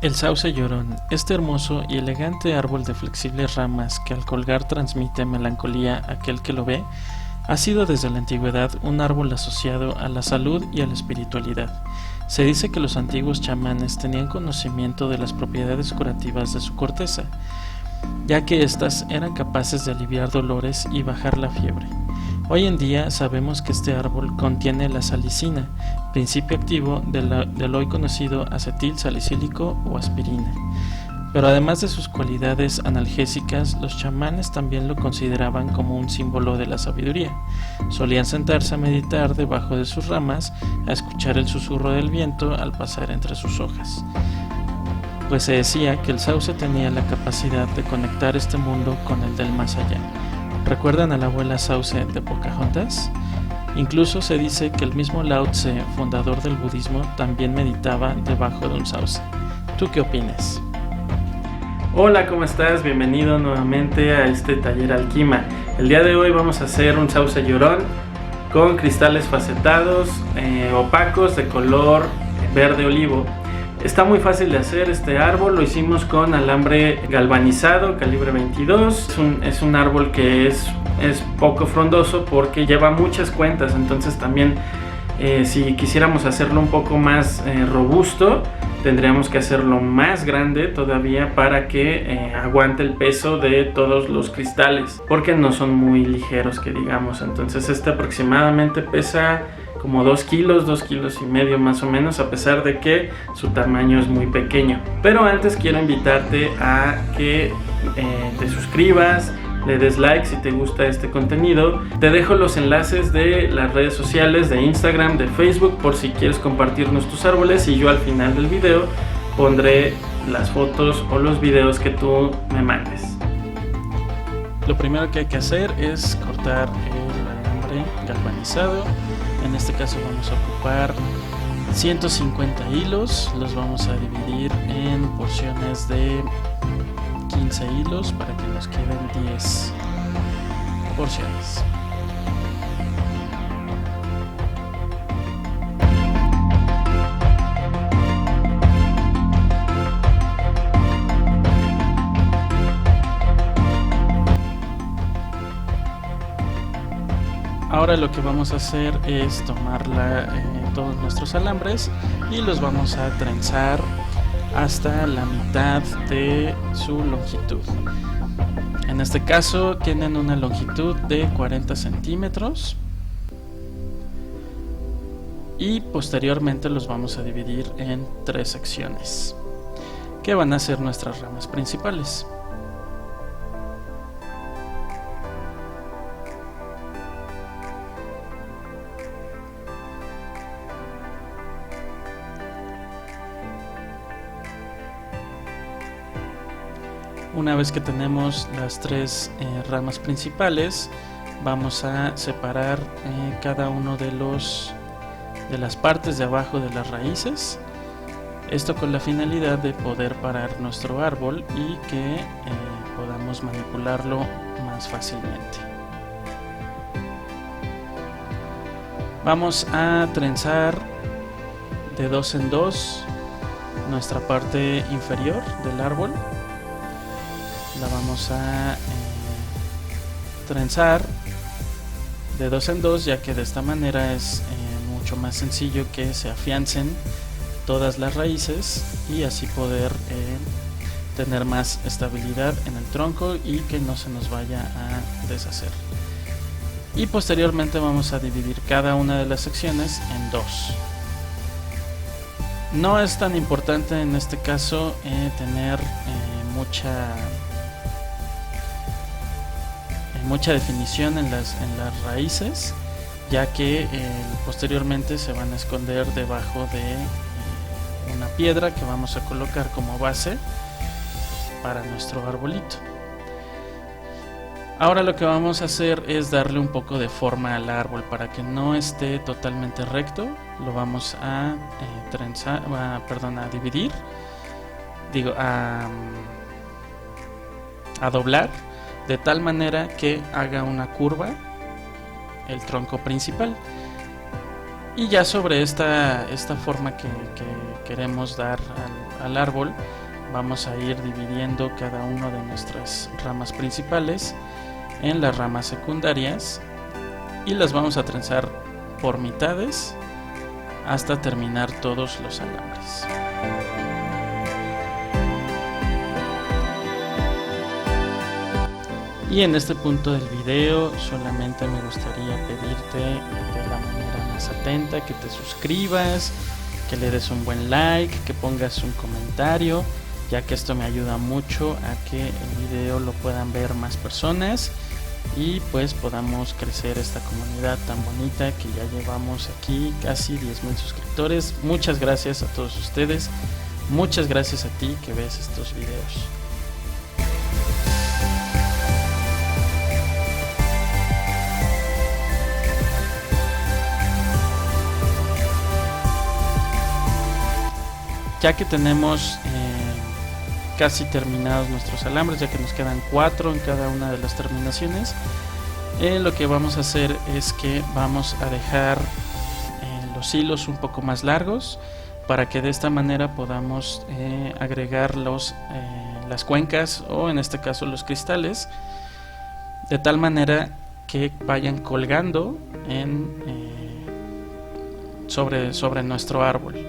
El sauce llorón, este hermoso y elegante árbol de flexibles ramas que al colgar transmite melancolía a aquel que lo ve, ha sido desde la antigüedad un árbol asociado a la salud y a la espiritualidad. Se dice que los antiguos chamanes tenían conocimiento de las propiedades curativas de su corteza, ya que éstas eran capaces de aliviar dolores y bajar la fiebre. Hoy en día sabemos que este árbol contiene la salicina, principio activo del hoy conocido acetil salicílico o aspirina. Pero además de sus cualidades analgésicas, los chamanes también lo consideraban como un símbolo de la sabiduría. Solían sentarse a meditar debajo de sus ramas, a escuchar el susurro del viento al pasar entre sus hojas. Pues se decía que el sauce tenía la capacidad de conectar este mundo con el del más allá. ¿Recuerdan a la abuela Sauce de Pocahontas? Incluso se dice que el mismo Lao Tse, fundador del budismo, también meditaba debajo de un sauce. ¿Tú qué opinas? Hola, ¿cómo estás? Bienvenido nuevamente a este taller Alquima. El día de hoy vamos a hacer un sauce llorón con cristales facetados, opacos de color verde olivo. Está muy fácil de hacer este árbol, lo hicimos con alambre galvanizado calibre 22. Es un árbol que es poco frondoso porque lleva muchas cuentas, entonces también si quisiéramos hacerlo un poco más robusto, tendríamos que hacerlo más grande todavía para que aguante el peso de todos los cristales, porque no son muy ligeros que digamos. Entonces este aproximadamente pesa como 2 kilos y medio más o menos, a pesar de que su tamaño es muy pequeño. Pero antes quiero invitarte a que te suscribas, le des like si te gusta este contenido. Te dejo los enlaces de las redes sociales, de Instagram, de Facebook, por si quieres compartirnos tus árboles, y yo al final del video pondré las fotos o los videos que tú me mandes. Lo primero que hay que hacer es cortar el alambre galvanizado. En este caso vamos a ocupar 150 hilos, los vamos a dividir en porciones de 15 hilos para que nos queden 10 porciones. Ahora lo que vamos a hacer es tomar todos nuestros alambres y los vamos a trenzar hasta la mitad de su longitud. En este caso tienen una longitud de 40 centímetros y posteriormente los vamos a dividir en 3 secciones que van a ser nuestras ramas principales. Una vez que tenemos las 3 ramas principales, vamos a separar cada uno de las partes de abajo de las raíces. Esto con la finalidad de poder parar nuestro árbol y que podamos manipularlo más fácilmente. Vamos a trenzar de 2 en 2 nuestra parte inferior del árbol. La vamos a trenzar de 2 en 2, ya que de esta manera es mucho más sencillo que se afiancen todas las raíces y así poder tener más estabilidad en el tronco y que no se nos vaya a deshacer. Y posteriormente vamos a dividir cada una de las secciones en 2. No es tan importante en este caso tener mucha definición en las raíces, ya que posteriormente se van a esconder debajo de una piedra que vamos a colocar como base para nuestro arbolito. Ahora lo que vamos a hacer es darle un poco de forma al árbol para que no esté totalmente recto. Lo vamos a dividir, a doblar de tal manera que haga una curva el tronco principal, y ya sobre esta forma que queremos dar al árbol, vamos a ir dividiendo cada una de nuestras ramas principales en las ramas secundarias y las vamos a trenzar por mitades hasta terminar todos los alambres. Y en este punto del video solamente me gustaría pedirte de la manera más atenta que te suscribas, que le des un buen like, que pongas un comentario, ya que esto me ayuda mucho a que el video lo puedan ver más personas y pues podamos crecer esta comunidad tan bonita que ya llevamos aquí casi 10,000 suscriptores. Muchas gracias a todos ustedes, muchas gracias a ti que ves estos videos. Ya que tenemos casi terminados nuestros alambres, ya que nos quedan 4 en cada una de las terminaciones, lo que vamos a hacer es que vamos a dejar los hilos un poco más largos para que de esta manera podamos agregar las cuencas, o en este caso los cristales, de tal manera que vayan colgando sobre nuestro árbol.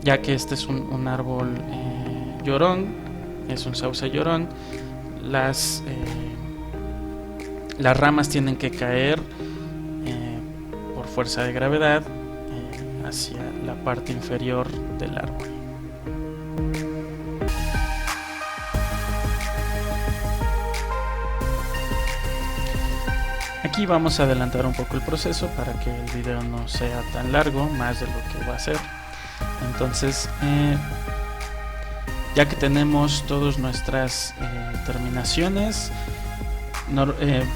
Ya que este es un árbol llorón, es un sauce llorón, las ramas tienen que caer por fuerza de gravedad hacia la parte inferior del árbol. Aquí vamos a adelantar un poco el proceso para que el video no sea tan largo, más de lo que va a ser. Entonces, ya que tenemos todas nuestras terminaciones,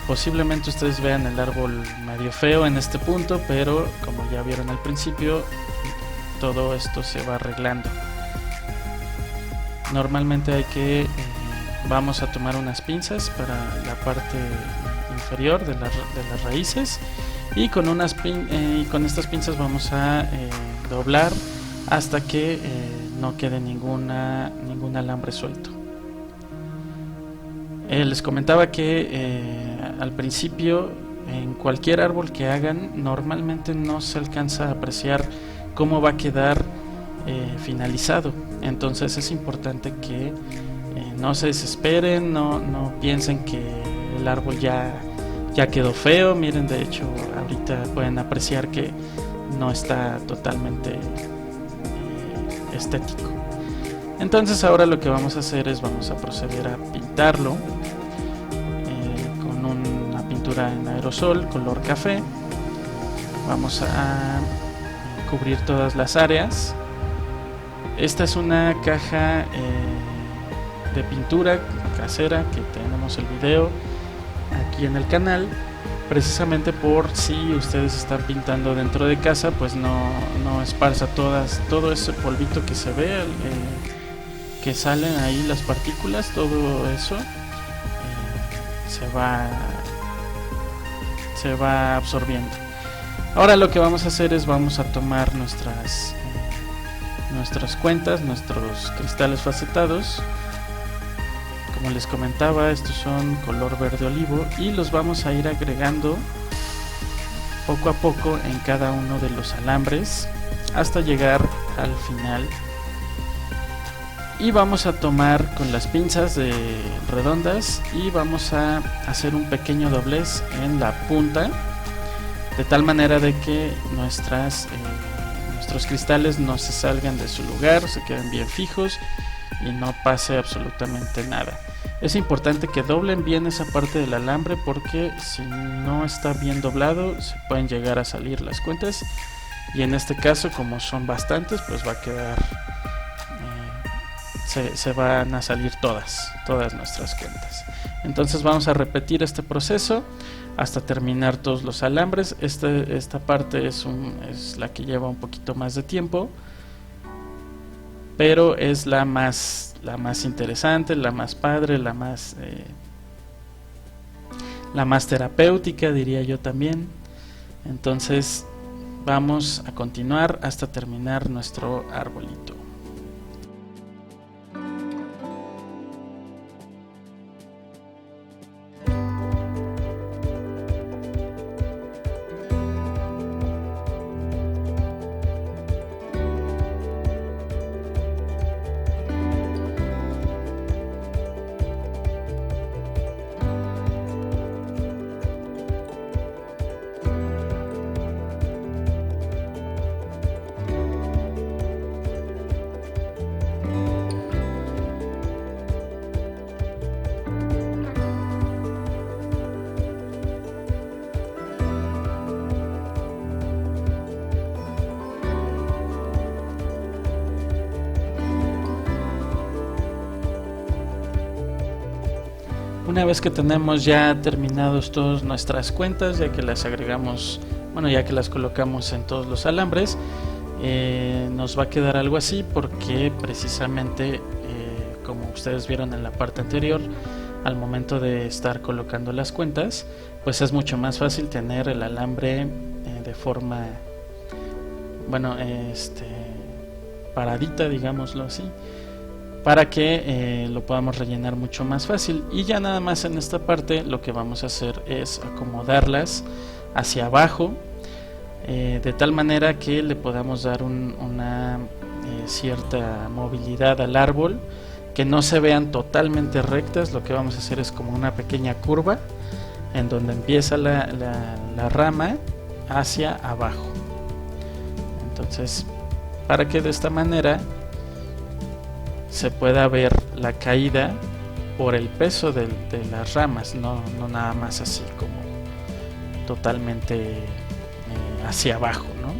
posiblemente ustedes vean el árbol medio feo en este punto, pero como ya vieron al principio, todo esto se va arreglando. Normalmente vamos a tomar unas pinzas para la parte inferior de las raíces, y con estas pinzas vamos a doblar hasta que no quede ningún alambre suelto. Les comentaba que al principio en cualquier árbol que hagan normalmente no se alcanza a apreciar cómo va a quedar finalizado. Entonces es importante que no se desesperen, no piensen que el árbol ya quedó feo. Miren, de hecho ahorita pueden apreciar que no está totalmente estético. Entonces ahora lo que vamos a hacer es vamos a proceder a pintarlo con una pintura en aerosol color café. Vamos a cubrir todas las áreas. Esta es una caja de pintura casera que tenemos el video aquí en el canal, precisamente por si ustedes están pintando dentro de casa, pues no esparza todo ese polvito que se ve, que salen ahí las partículas, todo eso se va absorbiendo. Ahora lo que vamos a hacer es vamos a tomar nuestras cuentas, nuestros cristales facetados. Como les comentaba, estos son color verde olivo y los vamos a ir agregando poco a poco en cada uno de los alambres hasta llegar al final. Y vamos a tomar con las pinzas redondas y vamos a hacer un pequeño doblez en la punta, de tal manera de que nuestros cristales no se salgan de su lugar, se queden bien fijos y no pase absolutamente nada. Es importante que doblen bien esa parte del alambre, porque si no está bien doblado se pueden llegar a salir las cuentas, y en este caso, como son bastantes, pues va a quedar se van a salir todas nuestras cuentas. Entonces vamos a repetir este proceso hasta terminar todos los alambres. Esta parte es la que lleva un poquito más de tiempo, pero es la más interesante, la más padre, la más terapéutica, diría yo también. Entonces vamos a continuar hasta terminar nuestro arbolito. Una vez que tenemos ya terminados todas nuestras cuentas, ya que las agregamos, ya que las colocamos en todos los alambres, nos va a quedar algo así, porque precisamente como ustedes vieron en la parte anterior, al momento de estar colocando las cuentas, pues es mucho más fácil tener el alambre de forma paradita, digámoslo así, para que lo podamos rellenar mucho más fácil. Y ya nada más en esta parte lo que vamos a hacer es acomodarlas hacia abajo, de tal manera que le podamos dar una cierta movilidad al árbol, que no se vean totalmente rectas. Lo que vamos a hacer es como una pequeña curva en donde empieza la rama hacia abajo. Entonces, para que de esta manera se pueda ver la caída por el peso de las ramas, no nada más así como totalmente hacia abajo, ¿no?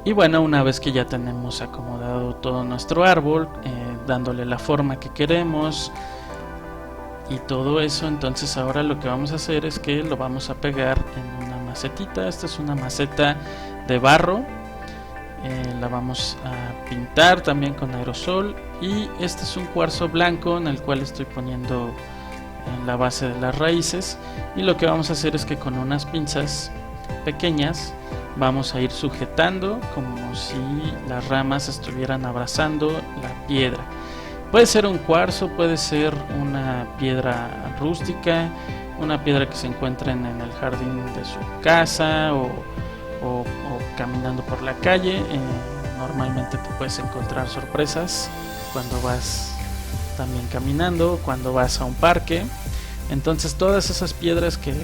Y bueno, una vez que ya tenemos acomodado todo nuestro árbol, dándole la forma que queremos y todo eso, entonces ahora lo que vamos a hacer es que lo vamos a pegar en una macetita. Esta es una maceta de barro, la vamos a pintar también con aerosol, y este es un cuarzo blanco en el cual estoy poniendo en la base de las raíces. Y lo que vamos a hacer es que con unas pinzas pequeñas vamos a ir sujetando como si las ramas estuvieran abrazando la piedra. Puede ser un cuarzo, puede ser una piedra rústica, una piedra que se encuentren en el jardín de su casa o caminando por la calle. Normalmente te puedes encontrar sorpresas cuando vas también caminando, cuando vas a un parque. Entonces todas esas piedras que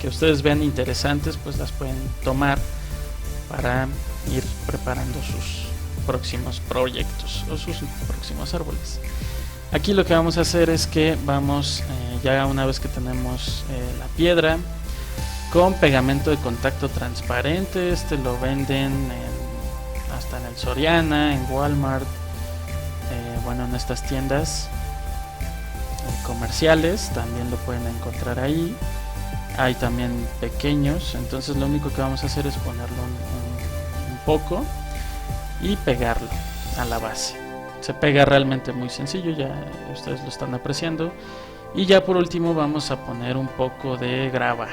ustedes vean interesantes, pues las pueden tomar para ir preparando sus próximos proyectos o sus próximos árboles. Aquí lo que vamos a hacer es que vamos, ya una vez que tenemos la piedra, con pegamento de contacto transparente. Este lo venden hasta en el Soriana, en Walmart, en estas tiendas comerciales también lo pueden encontrar ahí. Hay también pequeños, entonces lo único que vamos a hacer es ponerlo un poco y pegarlo a la base. Se pega realmente muy sencillo, ya ustedes lo están apreciando. Y ya por último vamos a poner un poco de grava.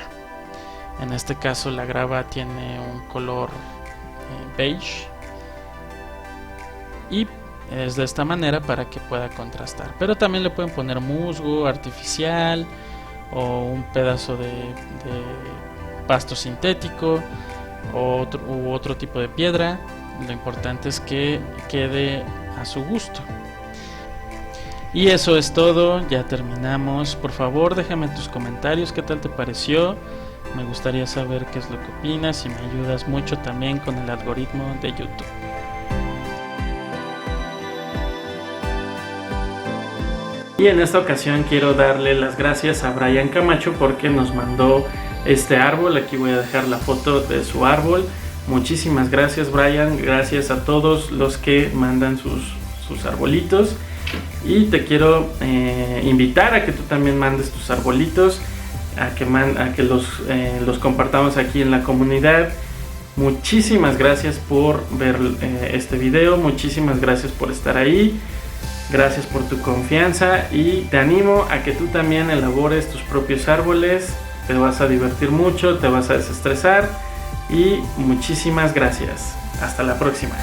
En este caso la grava tiene un color beige y es de esta manera para que pueda contrastar. Pero también le pueden poner musgo artificial o un pedazo de pasto sintético u otro tipo de piedra. Lo importante es que quede a su gusto. Y eso es todo, ya terminamos. Por favor, déjame tus comentarios, qué tal te pareció. Me gustaría saber qué es lo que opinas y me ayudas mucho también con el algoritmo de YouTube. Y en esta ocasión quiero darle las gracias a Brian Camacho porque nos mandó este árbol. Aquí voy a dejar la foto de su árbol. Muchísimas gracias, Brian. Gracias a todos los que mandan sus arbolitos. Y te quiero invitar a que tú también mandes tus arbolitos, a que los compartamos aquí en la comunidad. Muchísimas gracias por ver este video. Muchísimas gracias por estar ahí. Gracias por tu confianza y te animo a que tú también elabores tus propios árboles. Te vas a divertir mucho, te vas a desestresar y muchísimas gracias. Hasta la próxima.